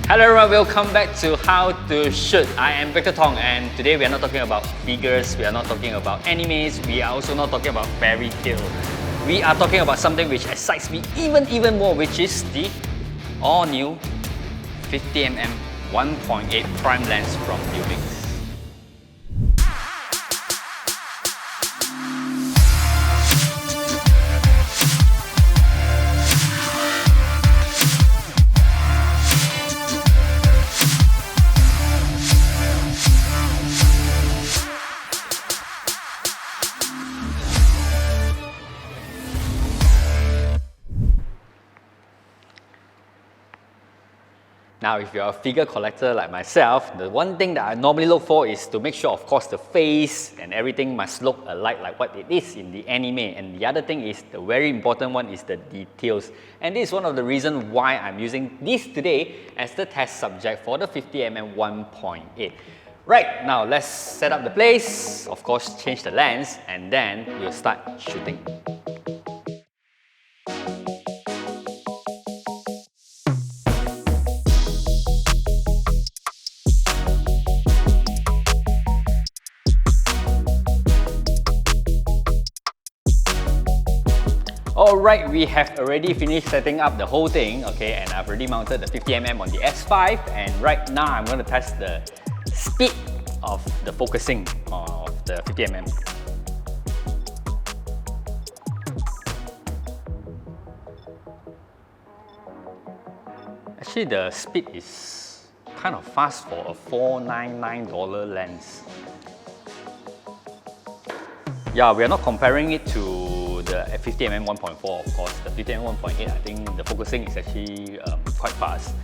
Hello everyone, welcome back to How to Shoot. I am Victor Tong, and today we are not talking about figures, we are not talking about animes, we are also not talking about fairy tale. We are talking about something which excites me even more, which is the all new 50mm 1.8 prime lens from Lumix. Now, if you're a figure collector like myself, the one thing that I normally look for is to make sure, of course, the face and everything must look alike like what it is in the anime. And the other thing is, the very important one is the details. And this is one of the reasons why I'm using this today as the test subject for the 50mm 1.8. Right, now let's set up the place, of course, change the lens, and then we'll start shooting. Alright, we have already finished setting up the whole thing, okay, and I've already mounted the 50mm on the S5, and right now I'm going to test the speed of the focusing of the 50mm. Actually, the speed is kind of fast for a $499 lens. Yeah, we are not comparing it to the 50mm 1.4, of course. The 50mm 1.8, I think the focusing is actually quite fast.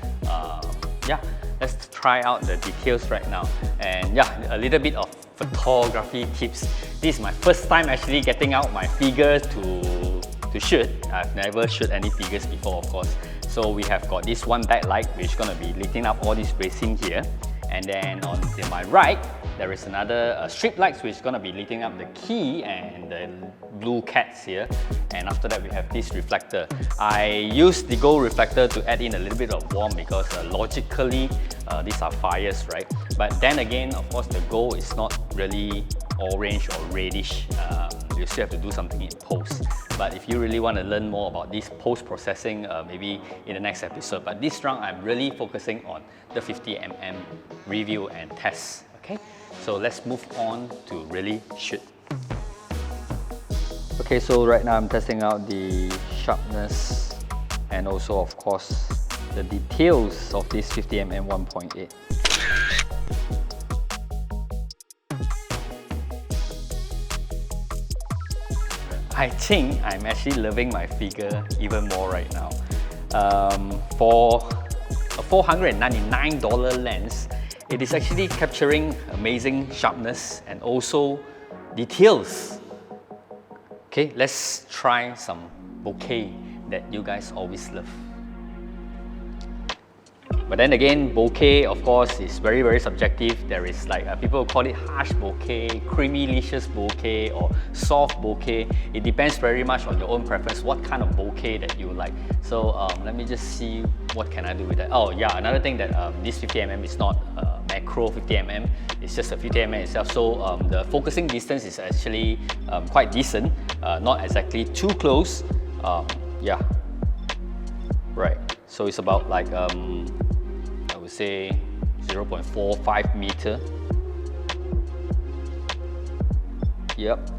Yeah, let's try out the details right now. And yeah, a little bit of photography tips. This is my first time actually getting out my figure to shoot. I've never shot any figures before, of course. So we have got this one backlight which is going to be lighting up all this racing here. And then on to my right, there is another strip lights which is going to be lighting up the key and the blue cats here. And after that we have this reflector. I used the gold reflector to add in a little bit of warmth because logically these are fires, right? But then again, of course, the gold is not really orange or reddish. You still have to do something in post. But if you really want to learn more about this post-processing, maybe in the next episode. But this round, I'm really focusing on the 50mm review and test. Okay, so let's move on to really shoot. Okay, so right now I'm testing out the sharpness and also, of course, the details of this 50mm 1.8. I think I'm actually loving my figure even more right now. For a $499 lens, it is actually capturing amazing sharpness and also details. Okay, let's try some bokeh that you guys always love. But then again, bokeh, of course, is very subjective. There is like, people call it harsh bokeh, creamy licious bokeh, or soft bokeh. It depends very much on your own preference, what kind of bokeh that you like. So let me just see what can I do with that. Oh yeah, another thing that this 50mm is not macro 50mm, it's just a 50mm itself. So the focusing distance is actually quite decent, not exactly too close. Yeah, right. So it's about like I would say 0.45 meter. Yep.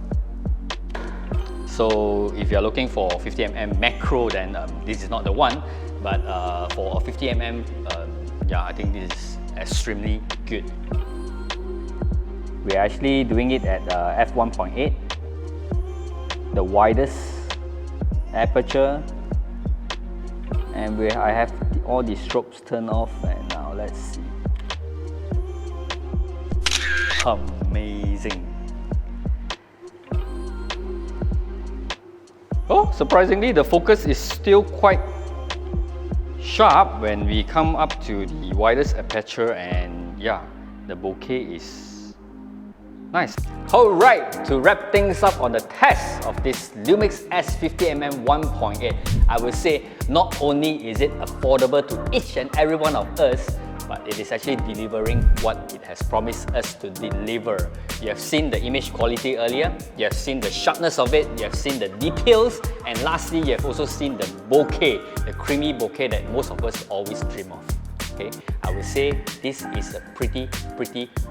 So if you're looking for 50mm macro, then this is not the one. But for 50mm, yeah, I think this is extremely good. We're actually doing it at f1.8, the widest aperture, and I have all the strobes turned off, and now let's see. Amazing. Oh, surprisingly, the focus is still quite sharp when we come up to the widest aperture, and yeah, the bokeh is Nice. Alright, to wrap things up on the test of this Lumix S 50mm 1.8, I would say not only is it affordable to each and every one of us, but it is actually delivering what it has promised us to deliver. You have seen the image quality earlier, you have seen the sharpness of it, you have seen the details, and lastly, you have also seen the bokeh, the creamy bokeh that most of us always dream of. Okay, I would say this is a pretty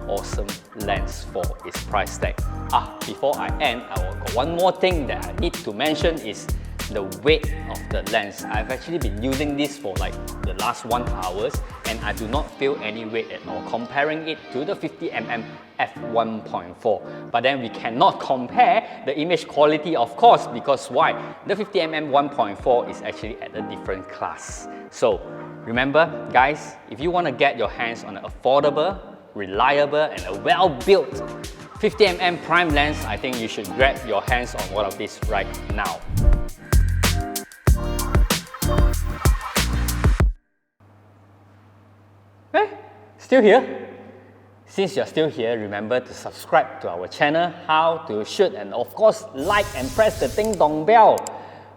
awesome lens for its price tag. Before I end, I got one more thing that I need to mention is the weight of the lens. I've actually been using this for like the last 1 hour and I do not feel any weight at all comparing it to the 50mm f1.4. But then we cannot compare the image quality, of course, because why? The 50mm 1.4 is actually at a different class. So remember guys, if you want to get your hands on an affordable, reliable and a well-built 50mm prime lens, I think you should grab your hands on one of these right now. Still here? Since you're still here, remember to subscribe to our channel, How to Shoot, and of course like and press the ding dong bell.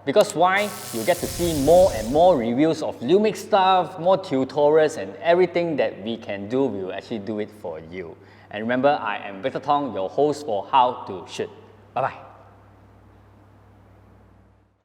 Because why? You get to see more and more reviews of Lumix stuff, more tutorials, and everything that we can do, we will actually do it for you. And remember, I am Victor Tong, your host for How to Shoot. Bye bye.